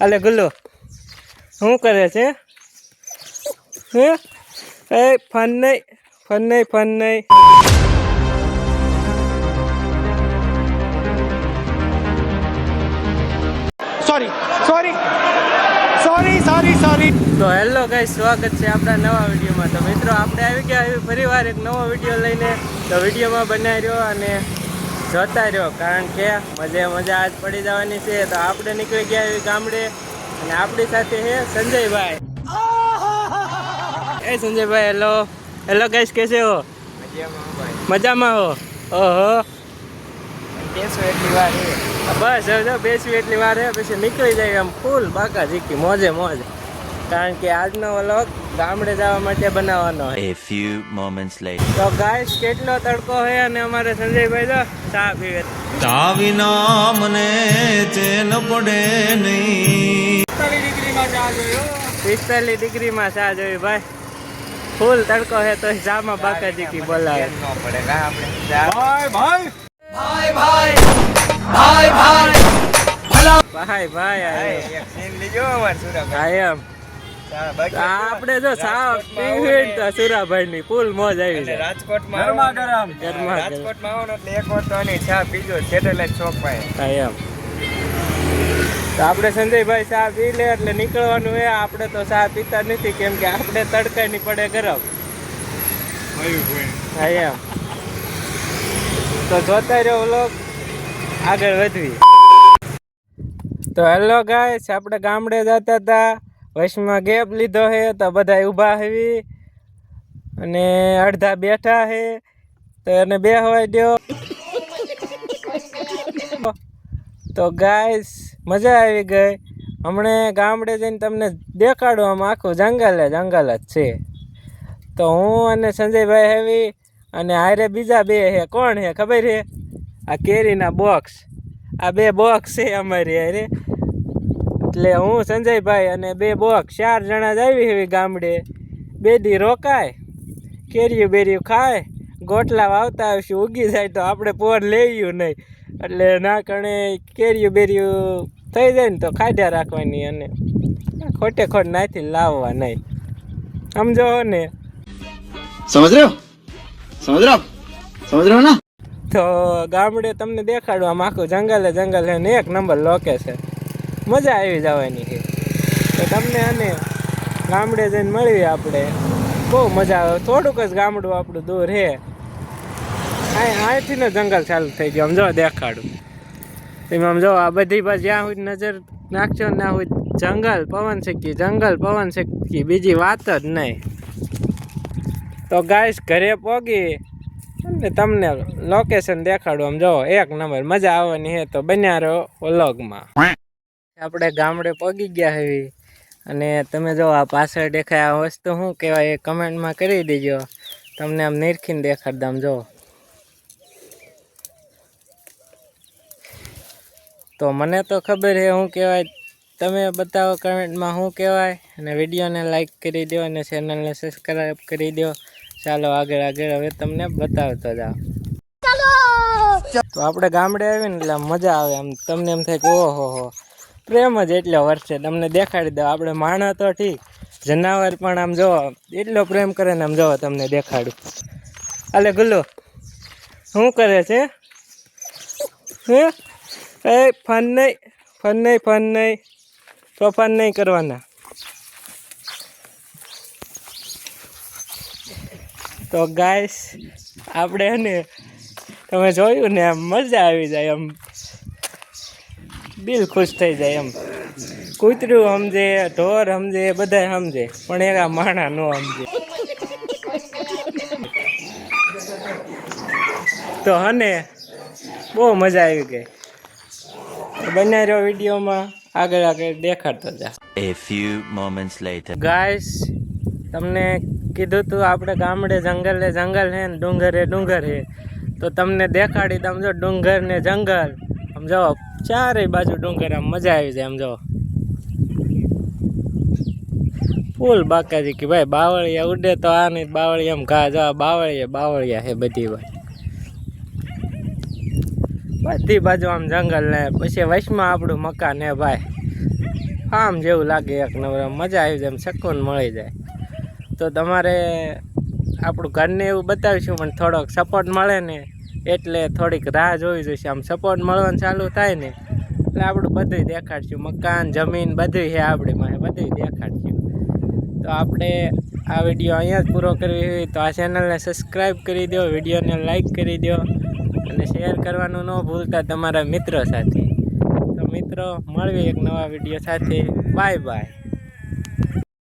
અલે ગુલ્લો શું કરે છે? હે એ ફન નહીં. સોરી. તો હેલો ગાઈસ, સ્વાગત છે આપણા નવા વિડીયોમાં. તો મિત્રો આપણે આવી ગયા એવી ફરીવાર એક નવો વિડીયો લઈને. તો વિડીયોમાં બનાવી રહ્યો અને જોતા રહ્યો, કારણ કે મજા આજ પડી જવાની છે. તો આપણે નીકળી ગયા એવી ગામડે અને આપણી સાથે છે સંજયભાઈ. એ સંજયભાઈ, હેલો ગાઈસ, કેસે હો? મજામાં હો? ઓહો, બેસું એટલી વાર બસ હવે બેસવી એટલી વાર હે, પછી નીકળી જાય આમ ફૂલ બાકા ઝીકી મોજે, કારણ કે આજનો વ્લોગ ગામડે જવા માટે બનાવવાનો હોય. A few moments later. તો ગાઈસ, કેટલો તડકો છે અને અમારે સંજયભાઈ તો ચા પીવે. ચા વિના મને ચેન પડે નહીં. 45 ડિગ્રીમાં ચા જોઈ ભાઈ. ફૂલ તડકો છે તો ચામાં બાકા ઝીકી બોલાવે. આપણે જો સાવ સુરાભાઈ ની ફૂલ મોજ આવી છે. રાજકોટમાં આવવાનો એટલે એક વાર તો આની ચા પીજો સેટેલાઇટ ચોક પાસે. એમ તો આપણે સંજયભાઈ ચા પી લે એટલે નીકળવાનું હે. આપણે તો ચા પીતા નથી, કેમ કે આપણે તડકા ની પડે ગરમ. એમ તો જોતા રહ્યો વ્લોગ, આગળ વધવી. તો હેલો ગાઈસ, આપણે ગામડે જતા હતા, વચમાં ગેપ લીધો હે તો બધા ઊભા આવી અને અડધા બેઠા હે, તો એને બેહવા દો. તો ગાઈસ, મજા આવી ગઈ. હમણાં ગામડે જઈને તમને દેખાડું, આમ આખું જંગલ જ છે. તો હું અને સંજયભાઈ હેવી અને હારે બીજા બે હે. કોણ હે ખબર હે? આ કેરીના બોક્સ. આ બે બોક્સ છે અમારી હારે. એટલે હું, સંજયભાઈ અને બે બોક્સ, 4 જણા જ આવી એવી ગામડે. 2 દી રોકાય, કેરીયું ખાય, ગોટલા વાવતા આવશું. ઉગી જાય તો આપણે પોર લેવું નહીં, એટલે ના કણે કેરીયું થઈ જાય ને તો ખાધ્યા રાખવાની, અને ખોટે ખોટ નાથી લાવવા નહીં. સમજો ને? સમજ રહ્યો ના? તો ગામડે તમને દેખાડું, આમ આખું જંગલ છે ને એક નંબર લોકેશન. મજા આવી જવાની છે. તો તમને અને ગામડે જઈને મળીએ આપણે, બહુ મજા આવે. થોડુંક જ ગામડું આપણું દૂર છે. અહીંથી ને જંગલ ચાલુ થઈ ગયું. આમ જો દેખાડું તમે, આમ જો આ બધી બાજુ જ્યાં સુધી નજર નાખશો ને ત્યાં સુધી જંગલ પવન શક્કી, બીજી વાત જ નહીં. તો ગાઈસ, ઘરે પહોંચી અને તમને લોકેશન દેખાડું. આમ જો એક નંબર, મજા આવવાની છે. તો બન્યા રહો વ્લોગમાં. આપણે ગામડે પહોંચી ગયા હવે, અને તમે જો આ પાછળ દેખાય આ વસ્તુ શું કહેવાય એ કમેન્ટમાં કરી દેજો. તમને આમ નિરખીને દેખાડતા. આમ જો, તો મને તો ખબર છે શું કહેવાય, તમે બતાવો કમેન્ટમાં શું કહેવાય. અને વિડીયોને લાઈક કરી દો અને ચેનલને સબસ્ક્રાઈબ કરી દો. ચાલો આગળ હવે તમને બતાવતો જાઓ. તો આપણે ગામડે આવીને એટલે મજા આવે. આમ તમને એમ થાય કે ઓહો, પ્રેમ જ એટલો વર્ષે. તમને દેખાડી દો. આપણે માણસ તો ઠીક, જનાવર પણ આમ જો એટલો પ્રેમ કરે ને. આમ જો તમને દેખાડું. અલે ગુલ્લો શું કરે છે? હે એ ફન નહીં તોફાન નહીં કરવાના. તો ગાઈસ, આપણે ને તમે જોયું ને, આમ મજા આવી જાય, આમ દિલ ખુશ થઈ જાય. એમ કૂતરું સમજે, ઢોર સમજે, બધા સમજે, પણ એના માણા ન સમજે. તો હને બહુ મજા આવી ગઈ. બનાવી રહ્યો વિડીયોમાં, આગળ દેખાડતો જા. A few moments later. Guys, તમને કીધું તું આપણે ગામડે જંગલ છે ને ડુંગર છે. તો તમને દેખાડી દઉં. જો ડુંગર ને જંગલ, આમ જો ચારે બાજુ ડુંગર. આમ મજા આવી જાય. આમ જો ફૂલ બાકાજી કે ભાઈ, બાવળિયા ઉડે તો આ નહીં, બાવળિયા આમ ઘા. જો બાવળિયા છે બધી બધી બાજુ આમ જંગલ ને, પછી વચમાં આપણું મકાન હે ભાઈ. ફાર્મ જેવું લાગે એક નંબર મજા આવી જાય એમ શકૂન મળી જાય તો તમારે આપણું ઘરને એવું બતાવીશું પણ થોડોક સપોર્ટ મળે ને એટલે થોડીક રાહ જોવી જોઈશે આમ સપોર્ટ મળવાનું ચાલુ થાય ને એટલે આપણું બધું દેખાડશું મકાન જમીન બધું છે આપણી પાસે બધું દેખાડશું તો આપણે આ વિડીયો અહીંયા જ પૂરો કરવી હોય તો આ ચેનલને સબસ્ક્રાઈબ કરી દો વિડીયોને લાઈક કરી દો અને શેર કરવાનું ન ભૂલતા તમારા મિત્રો સાથે તો મિત્રો મળવી એક નવા વિડીયો સાથે બાય બાય